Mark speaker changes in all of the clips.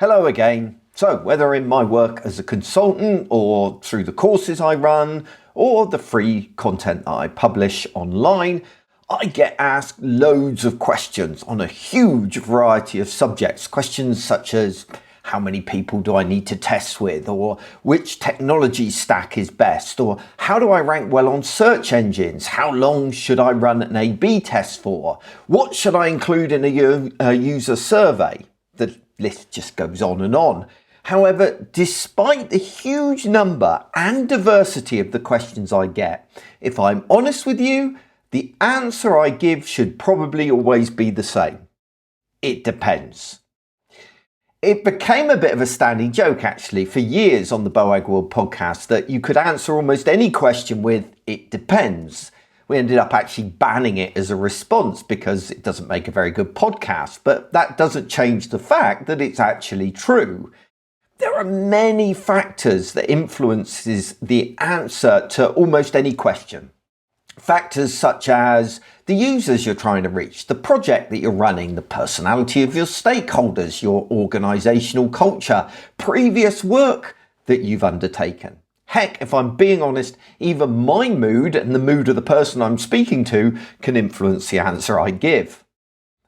Speaker 1: Hello again. So whether in my work as a consultant or through the courses I run or the free content that I publish online, I get asked loads of questions on a huge variety of subjects. Questions such as how many people do I need to test with, or which technology stack is best, or how do I rank well on search engines, how long should I run an A/B test for, what should I include in a user survey. The list just goes on and on. However, despite the huge number and diversity of the questions I get, if I'm honest with you, the answer I give should probably always be the same. It depends. It became a bit of a standing joke actually for years on the Boagworld Podcast that you could answer almost any question with "it depends." We ended up actually banning it as a response because it doesn't make a very good podcast, but that doesn't change the fact that it's actually true. There are many factors that influences the answer to almost any question. Factors such as the users you're trying to reach, the project that you're running, the personality of your stakeholders, your organizational culture, previous work that you've undertaken. Heck, if I'm being honest, even my mood and the mood of the person I'm speaking to can influence the answer I give.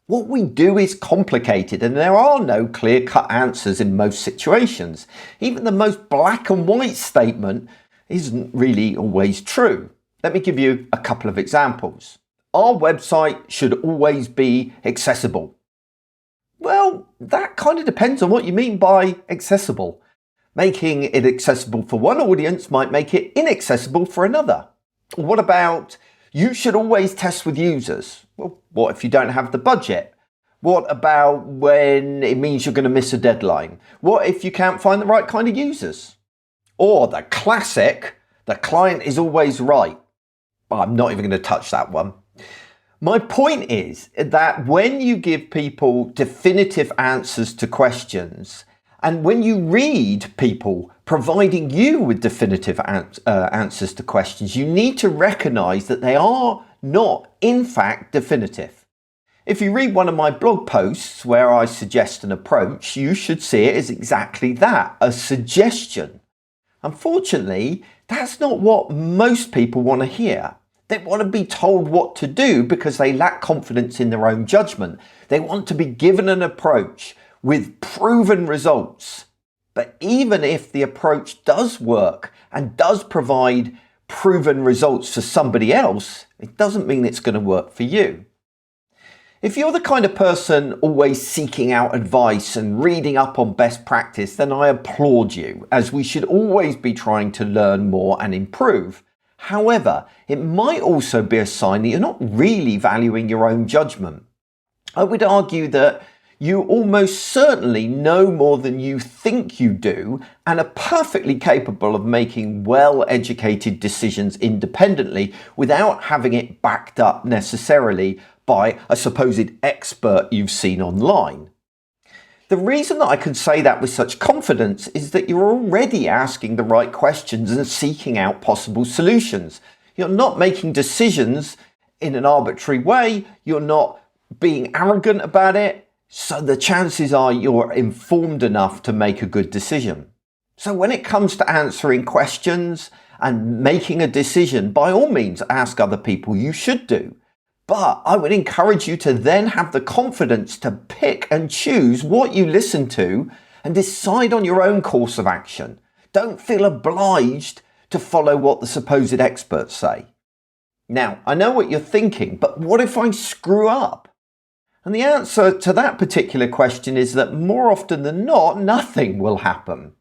Speaker 1: What we do is complicated and there are no clear-cut answers in most situations. Even the most black and white statement isn't really always true. Let me give you a couple of examples. Our website should always be accessible. Well, that kind of depends on what you mean by accessible. Making it accessible for one audience might make it inaccessible for another. What about you should always test with users? Well, what if you don't have the budget? What about when it means you're going to miss a deadline? What if you can't find the right kind of users? Or the classic, the client is always right. I'm not even going to touch that one. My point is that when you give people definitive answers to questions, and when you read people providing you with definitive answers to questions, you need to recognize that they are not, in fact, definitive. If you read one of my blog posts where I suggest an approach, you should see it as exactly that, a suggestion. Unfortunately, that's not what most people want to hear. They want to be told what to do because they lack confidence in their own judgment. They want to be given an approach with proven results. But even if the approach does work and does provide proven results for somebody else, it doesn't mean it's going to work for you. If you're the kind of person always seeking out advice and reading up on best practice, then I applaud you, as we should always be trying to learn more and improve. However, it might also be a sign that you're not really valuing your own judgment. I would argue that you almost certainly know more than you think you do and are perfectly capable of making well-educated decisions independently without having it backed up necessarily by a supposed expert you've seen online. The reason that I can say that with such confidence is that you're already asking the right questions and seeking out possible solutions. You're not making decisions in an arbitrary way. You're not being arrogant about it. So the chances are you're informed enough to make a good decision. So when it comes to answering questions and making a decision, by all means, ask other people. You should do. But I would encourage you to then have the confidence to pick and choose what you listen to and decide on your own course of action. Don't feel obliged to follow what the supposed experts say. Now, I know what you're thinking, but what if I screw up? And the answer to that particular question is that more often than not, nothing will happen.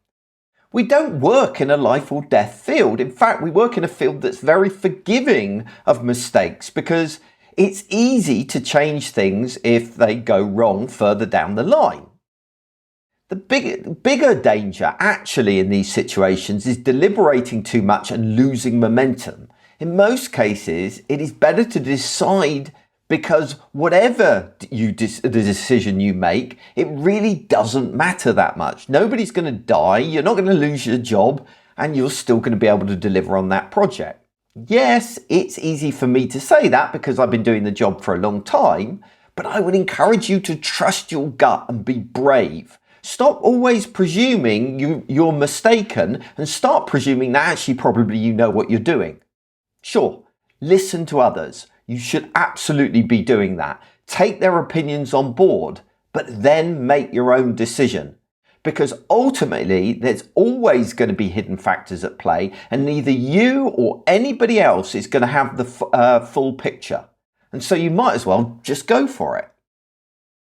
Speaker 1: We don't work in a life or death field. In fact, we work in a field that's very forgiving of mistakes because it's easy to change things if they go wrong further down the line. The bigger danger actually in these situations is deliberating too much and losing momentum. In most cases, it is better to decide because whatever the decision you make, it really doesn't matter that much. Nobody's going to die, you're not going to lose your job, and you're still going to be able to deliver on that project. Yes, it's easy for me to say that because I've been doing the job for a long time, but I would encourage you to trust your gut and be brave. Stop always presuming you're mistaken and start presuming that actually probably you know what you're doing. Sure, listen to others. You should absolutely be doing that. Take their opinions on board, but then make your own decision. Because ultimately, there's always going to be hidden factors at play, and neither you or anybody else is going to have the full picture. And so you might as well just go for it.